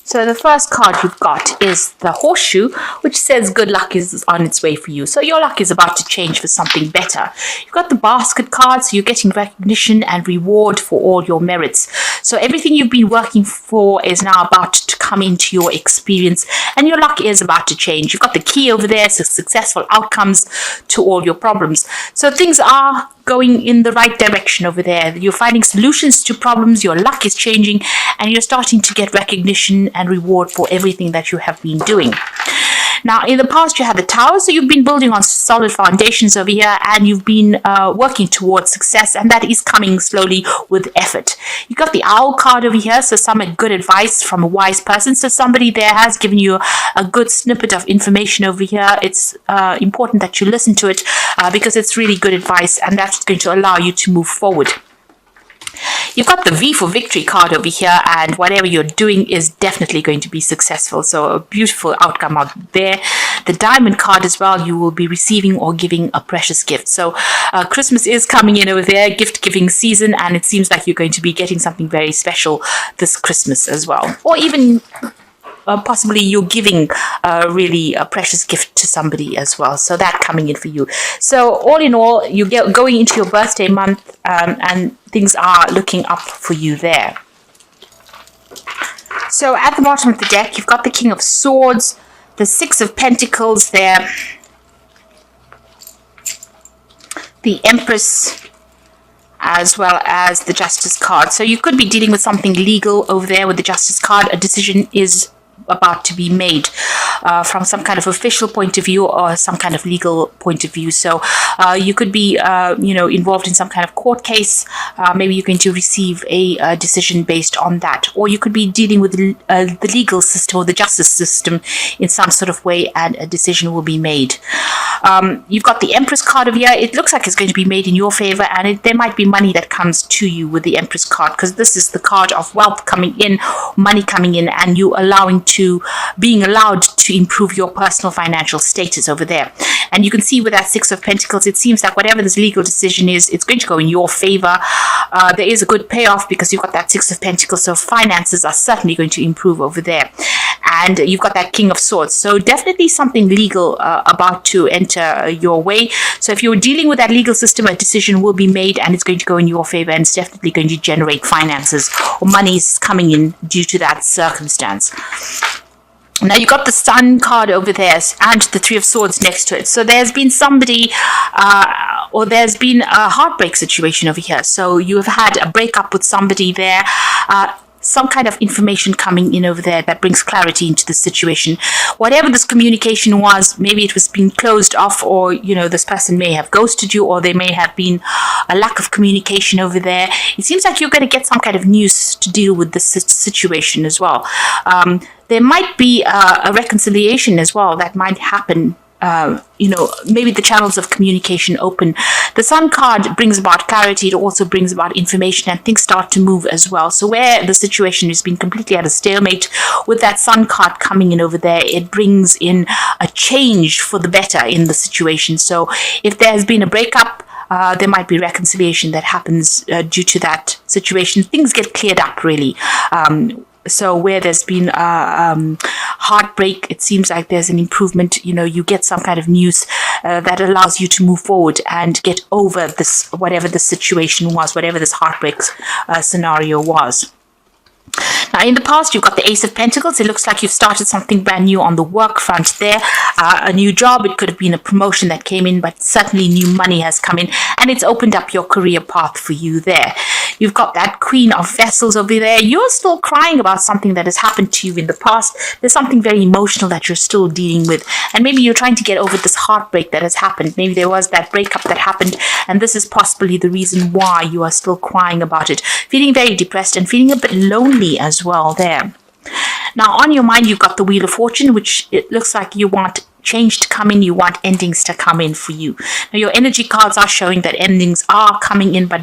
So the first card you've got is the horseshoe, which says good luck is on its way for you. So your luck is about to change for something better. You've got the basket card, so you're getting recognition and reward for all your merits. So everything you've been working for is now about to come into your experience, and your luck is about to change. You've got the key over there, so successful outcomes to all your problems. So things are going in the right direction over there. You're finding solutions to problems, your luck is changing, and you're starting to get recognition and reward for everything that you have been doing. Now, in the past, you had the tower, so you've been building on solid foundations over here, and you've been working towards success, and that is coming slowly with effort. You got the owl card over here, so some good advice from a wise person. So somebody there has given you a good snippet of information over here. It's important that you listen to it because it's really good advice, and that's going to allow you to move forward. You've got the V for victory card over here, and whatever you're doing is definitely going to be successful. So a beautiful outcome out there. The diamond card as well, you will be receiving or giving a precious gift. So Christmas is coming in over there, gift giving season, and it seems like you're going to be getting something very special this Christmas as well. Or even possibly you're giving really a precious gift to somebody as well. So that coming in for you. So all in all, you get going into your birthday month, and things are looking up for you there. So at the bottom of the deck, you've got the King of Swords, the Six of Pentacles there, the Empress, as well as the Justice card. So you could be dealing with something legal over there with the Justice card. A decision is about to be made from some kind of official point of view or some kind of legal point of view. So you could be involved in some kind of court case. Maybe you're going to receive a decision based on that, or you could be dealing with the legal system or the justice system in some sort of way, and a decision will be made. You've got the Empress card over here. It looks like it's going to be made in your favor, and there might be money that comes to you with the Empress card, because this is the card of wealth coming in, money coming in, and you being allowed to improve your personal financial status over there. And you can see with that Six of Pentacles, it seems like whatever this legal decision is, it's going to go in your favor. There is a good payoff because you've got that Six of Pentacles, so finances are certainly going to improve over there. And you've got that King of Swords, so definitely something legal about to enter your way. So if you're dealing with that legal system, a decision will be made, and it's going to go in your favor, and it's definitely going to generate finances or money is coming in due to that circumstance. Now you got the Sun card over there and the Three of Swords next to it. So there's been somebody or there's been a heartbreak situation over here. So you have had a breakup with somebody there. Some kind of information coming in over there that brings clarity into the situation. Whatever this communication was, maybe it was being closed off, or this person may have ghosted you, or there may have been a lack of communication over there. It seems like you're going to get some kind of news to deal with this situation as well. There might be a reconciliation as well that might happen. Maybe the channels of communication open. The Sun card brings about clarity. It also brings about information, and things start to move as well. So where the situation has been completely at a stalemate, with that Sun card coming in over there, it brings in a change for the better in the situation. So if there has been a breakup, there might be reconciliation that happens due to that situation. Things get cleared up, really. So where there's been heartbreak, it seems like there's an improvement. You get some kind of news that allows you to move forward and get over this, whatever the situation was, whatever this heartbreak scenario was. Now, in the past, you've got the Ace of Pentacles. It looks like you've started something brand new on the work front there. A new job. It could have been a promotion that came in, but certainly new money has come in, and it's opened up your career path for you there. You've got that Queen of Vessels over there. You're still crying about something that has happened to you in the past. There's something very emotional that you're still dealing with, and maybe you're trying to get over this heartbreak that has happened. Maybe there was that breakup that happened, and this is possibly the reason why you are still crying about it. Feeling very depressed and feeling a bit lonely as well there. Now, on your mind, you've got the Wheel of Fortune, which it looks like you want change to come in, you want endings to come in for you. Now, your energy cards are showing that endings are coming in, but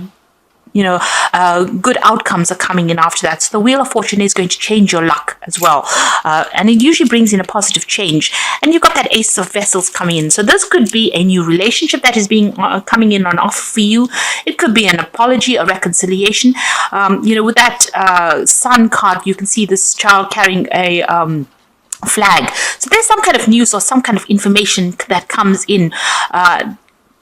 good outcomes are coming in after that. So the Wheel of Fortune is going to change your luck as well. And it usually brings in a positive change. And you've got that Ace of Vessels coming in. So this could be a new relationship that is being coming in on offer for you. It could be an apology, a reconciliation. With that Sun card, you can see this child carrying a flag. So there's some kind of news or some kind of information that comes in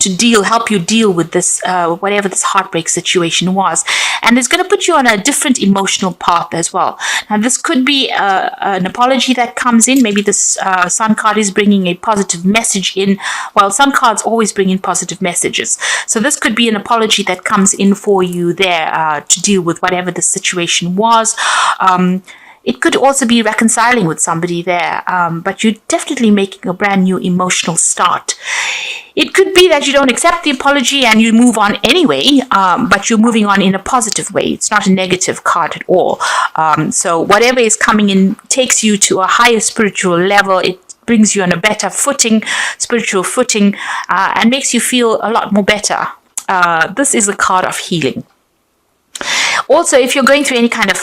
to help you deal with this, whatever this heartbreak situation was. And it's going to put you on a different emotional path as well. Now, this could be an apology that comes in. Maybe this Sun card is bringing a positive message in. Well, Sun cards always bring in positive messages. So this could be an apology that comes in for you there to deal with whatever the situation was. It could also be reconciling with somebody there, but you're definitely making a brand new emotional start. It could be that you don't accept the apology and you move on anyway, but you're moving on in a positive way. It's not a negative card at all. So whatever is coming in takes you to a higher spiritual level. It brings you on a better footing, spiritual footing, and makes you feel a lot more better. This is a card of healing. Also, if you're going through any kind of,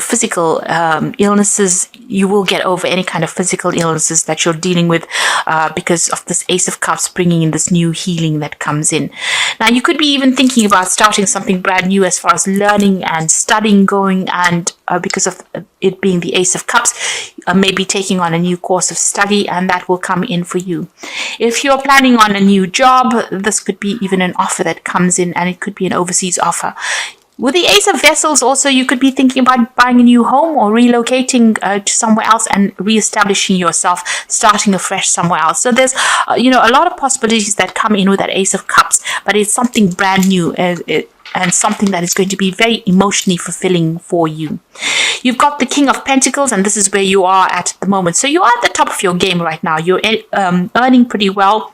physical illnesses, you will get over any kind of physical illnesses that you're dealing with because of this Ace of Cups bringing in this new healing that comes in. Now, you could be even thinking about starting something brand new as far as learning and studying going, and because of it being the Ace of Cups, maybe taking on a new course of study, and that will come in for you. If you're planning on a new job, this could be even an offer that comes in, and it could be an overseas offer. With the Ace of Vessels, also, you could be thinking about buying a new home or relocating to somewhere else and reestablishing yourself, starting afresh somewhere else. So there's, a lot of possibilities that come in with that Ace of Cups, but it's something brand new and something that is going to be very emotionally fulfilling for you. You've got the King of Pentacles, and this is where you are at the moment. So you are at the top of your game right now. You're earning pretty well.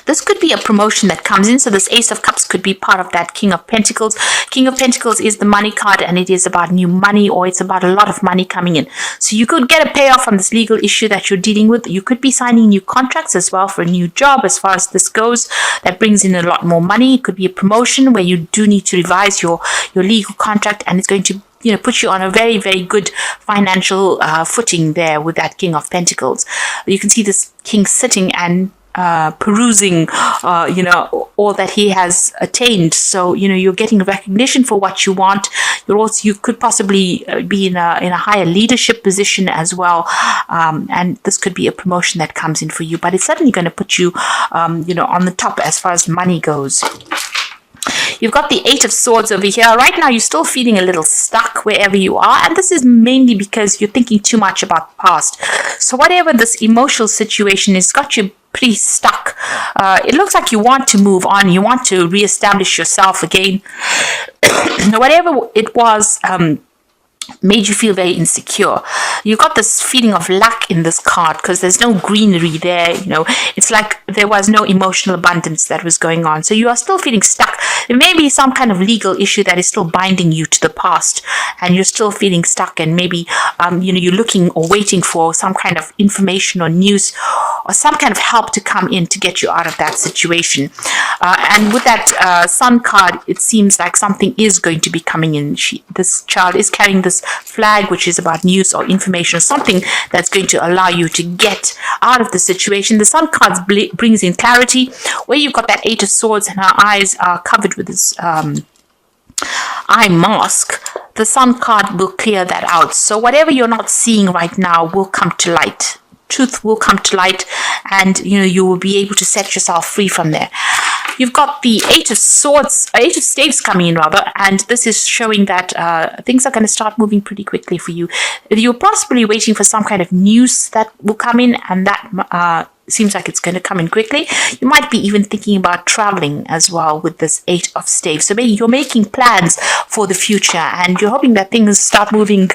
This could be a promotion that comes in. So this Ace of Cups could be part of that King of Pentacles. King of Pentacles is the money card, and it is about new money, or it's about a lot of money coming in. So you could get a payoff on this legal issue that you're dealing with. You could be signing new contracts as well for a new job as far as this goes. That brings in a lot more money. It could be a promotion where you do need to revise your legal contract, and it's going to put you on a very, very good financial footing there with that King of Pentacles. You can see this king sitting and perusing, all that he has attained. So, you're getting recognition for what you want. You could possibly be in a higher leadership position as well. And this could be a promotion that comes in for you, but it's certainly going to put you, on the top as far as money goes. You've got the Eight of Swords over here. Right now, you're still feeling a little stuck wherever you are. And this is mainly because you're thinking too much about the past. So whatever this emotional situation has got you pretty stuck. It looks like you want to move on. You want to reestablish yourself again. Whatever it was, made you feel very insecure. You got this feeling of lack in this card because there's no greenery there. It's like there was no emotional abundance that was going on. So you are still feeling stuck. There may be some kind of legal issue that is still binding you to the past, and you're still feeling stuck. And maybe you're looking or waiting for some kind of information or news or some kind of help to come in to get you out of that situation. And with that Sun card, it seems like something is going to be coming in. This child is carrying this flag, which is about news or information, or something that's going to allow you to get out of the situation. The Sun card brings in clarity, where you've got that Eight of Swords and her eyes are covered with this eye mask. The Sun card will clear that out. So whatever you're not seeing right now will come to light. Truth will come to light, and you will be able to set yourself free from there. You've got the Eight of Staves coming in rather, and this is showing that things are going to start moving pretty quickly for you. You're possibly waiting for some kind of news that will come in, and that seems like it's going to come in quickly. You might be even thinking about traveling as well with this Eight of Staves. So maybe you're making plans for the future, and you're hoping that things start moving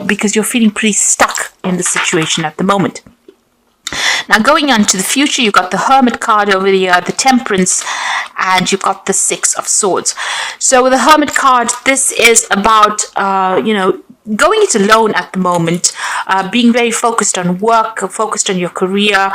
because you're feeling pretty stuck in the situation at the moment. Now, going on to the future, you've got the Hermit card over here, the Temperance, and you've got the Six of Swords. So with the Hermit card, this is about, going it alone at the moment, being very focused on work, focused on your career.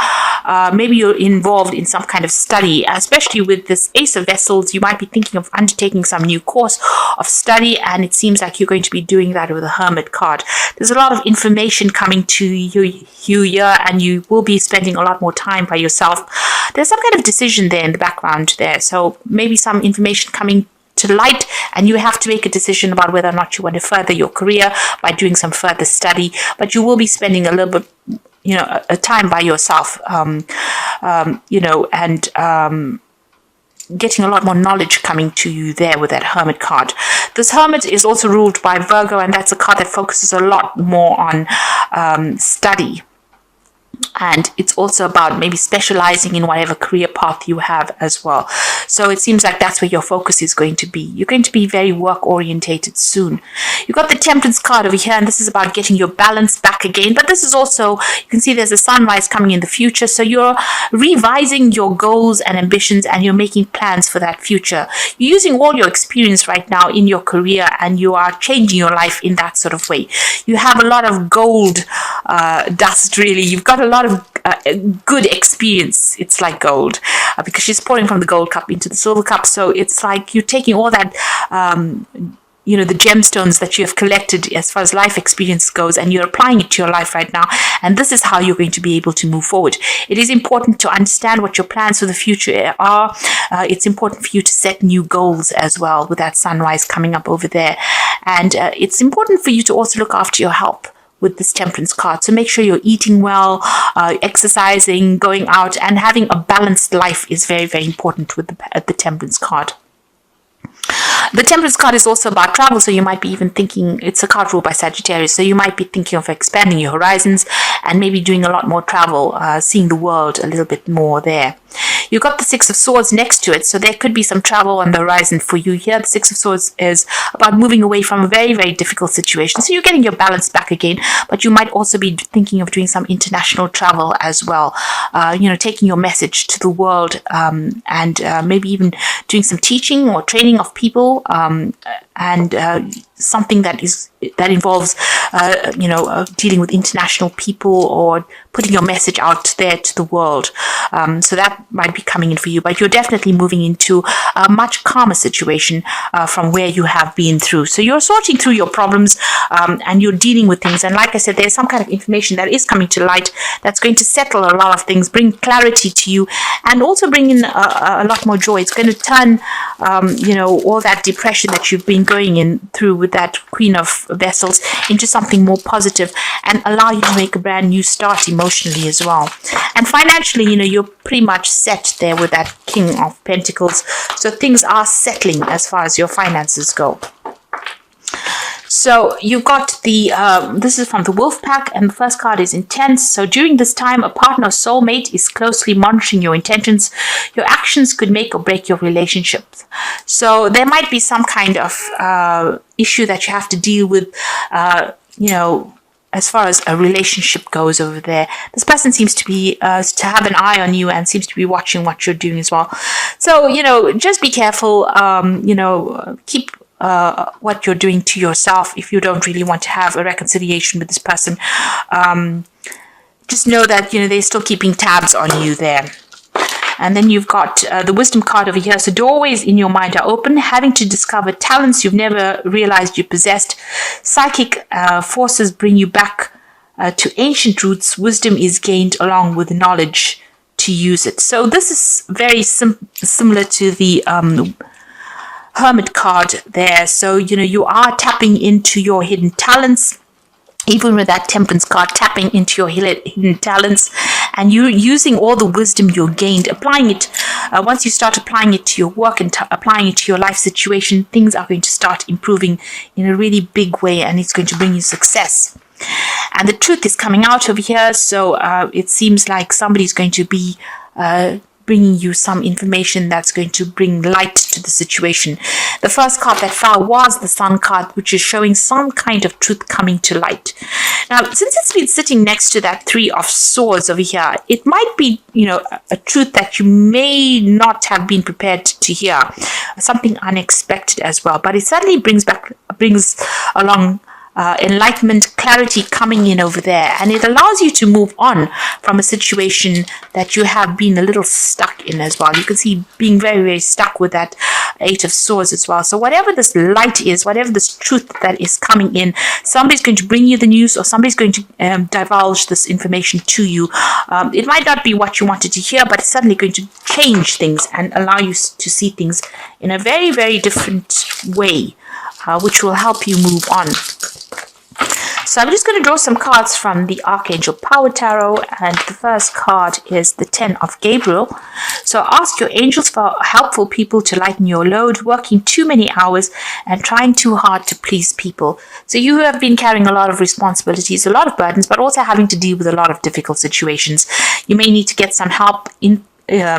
Maybe you're involved in some kind of study, especially with this Ace of Vessels. You might be thinking of undertaking some new course of study, and it seems like you're going to be doing that with the Hermit card. There's a lot of information coming to you here, and you will be spending a lot more time by yourself. There's some kind of decision there in the background there, so maybe some information coming to light, and you have to make a decision about whether or not you want to further your career by doing some further study. But you will be spending a little bit, a time by yourself, and getting a lot more knowledge coming to you there with that Hermit card. This Hermit is also ruled by Virgo, and that's a card that focuses a lot more on study. And it's also about maybe specializing in whatever career path you have as well. So it seems like that's where your focus is going to be. You're going to be very work orientated soon. You've got the Temperance card over here, and this is about getting your balance back again. But this is also, you can see there's a sunrise coming in the future. So you're revising your goals and ambitions, and you're making plans for that future. You're using all your experience right now in your career, and you are changing your life in that sort of way. You have a lot of gold dust, really. You've got a lot of good experience. It's like gold, because she's pouring from the gold cup into the silver cup. So it's like you're taking all that, the gemstones that you have collected as far as life experience goes, and you're applying it to your life right now. And this is how you're going to be able to move forward. It is important to understand what your plans for the future are. It's important for you to set new goals as well with that sunrise coming up over there. And it's important for you to also look after your health with this Temperance card. So make sure you're eating well, exercising, going out, and having a balanced life is very, very important with the Temperance card. The Temperance card is also about travel, so you might be even thinking, it's a card ruled by Sagittarius, so you might be thinking of expanding your horizons and maybe doing a lot more travel, seeing the world a little bit more there. You've got the Six of Swords next to it, so there could be some travel on the horizon for you here. The Six of Swords is about moving away from a very, very difficult situation. So you're getting your balance back again, but you might also be thinking of doing some international travel as well. Taking your message to the world, and maybe even doing some teaching or training of people, and something that involves dealing with international people or putting your message out there to the world. So that might be coming in for you, but you're definitely moving into a much calmer situation from where you have been through. So you're sorting through your problems, and you're dealing with things. And like I said, there's some kind of information that is coming to light that's going to settle a lot of things, bring clarity to you, and also bring in a lot more joy. It's going to turn, all that depression that you've been going in through with that Queen of Vessels into something more positive, and allow you to make a brand new start emotionally as well. And financially, you're pretty much set there with that King of Pentacles. So things are settling as far as your finances go. So you've got this is from the Wolf Pack, and the first card is Intense. So during this time, a partner or soulmate is closely monitoring your intentions. Your actions could make or break your relationships. So there might be some kind of issue that you have to deal with, as far as a relationship goes over there. This person seems to be to have an eye on you and seems to be watching what you're doing as well. So, just be careful, keep what you're doing to yourself if you don't really want to have a reconciliation with this person. Just know that, they're still keeping tabs on you there. And then you've got the Wisdom card over here. So doorways in your mind are open, having to discover talents you've never realized you possessed. Psychic forces bring you back to ancient roots. Wisdom is gained along with knowledge to use it. So this is very similar to the Hermit card there. So, you are tapping into your hidden talents. Even with that Temperance card, tapping into your hidden talents, and you're using all the wisdom you gained, applying it. Once you start applying it to your work and applying it to your life situation, things are going to start improving in a really big way, and it's going to bring you success. And the truth is coming out over here, so it seems like somebody's going to be bringing you some information that's going to bring light to the situation. The first card that fell was the Sun card, which is showing some kind of truth coming to light. Now, since it's been sitting next to that Three of Swords over here, it might be, a truth that you may not have been prepared to hear, something unexpected as well. But it certainly brings along enlightenment, clarity coming in over there, and it allows you to move on from a situation that you have been a little stuck in as well. You can see being very, very stuck with that Eight of Swords as well. So whatever this light is, whatever this truth that is coming in, somebody's going to bring you the news, or somebody's going to divulge this information to you. It might not be what you wanted to hear, but it's suddenly going to change things and allow you to see things in a very, very different way, which will help you move on. So I'm just going to draw some cards from the Archangel Power Tarot, and the first card is the 10 of Gabriel. So ask your angels for helpful people to lighten your load, working too many hours and trying too hard to please people. So you have been carrying a lot of responsibilities, a lot of burdens, but also having to deal with a lot of difficult situations. You may need to get some help in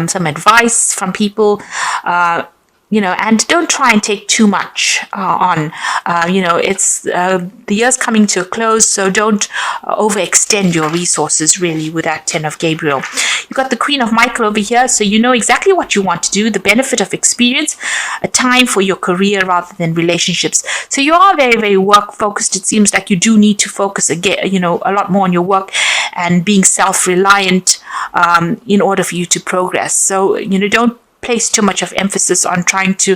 some advice from people, and don't try and take too much on. It's the year's coming to a close, so don't overextend your resources really with that 10 of Gabriel. You've got the Queen of Michael over here, so you know exactly what you want to do, the benefit of experience, a time for your career rather than relationships. So you are very, very work focused. It seems like you do need to focus again, a lot more on your work and being self-reliant in order for you to progress. So, don't place too much of emphasis on trying to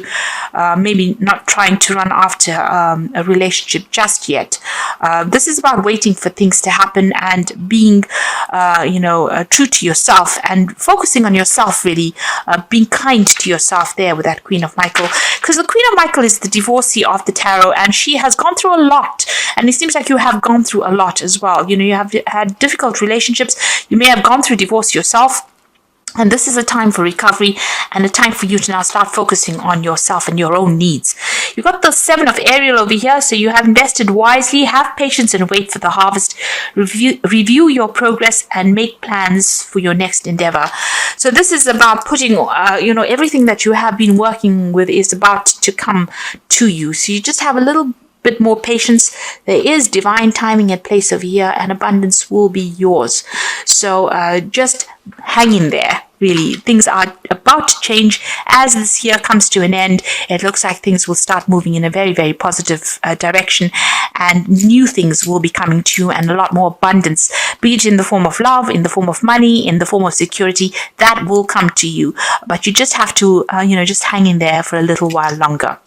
maybe not trying to run after a relationship just yet. This is about waiting for things to happen and being true to yourself and focusing on yourself, really being kind to yourself there with that Queen of Michael, because the Queen of Michael is the divorcee of the tarot, and she has gone through a lot, and it seems like you have gone through a lot as well. You have had difficult relationships, you may have gone through divorce yourself. And this is a time for recovery and a time for you to now start focusing on yourself and your own needs. You've got the 7 of Ariel over here, so you have invested wisely, have patience and wait for the harvest. Review your progress and make plans for your next endeavor. So this is about putting, everything that you have been working with is about to come to you. So you just have a little bit more patience. There is divine timing at place over here, and abundance will be yours. So just hang in there. Really, things are about to change as this year comes to an end. It looks like things will start moving in a very, very positive direction, and new things will be coming to you, and a lot more abundance, be it in the form of love, in the form of money, in the form of security, that will come to you. But you just have to, just hang in there for a little while longer.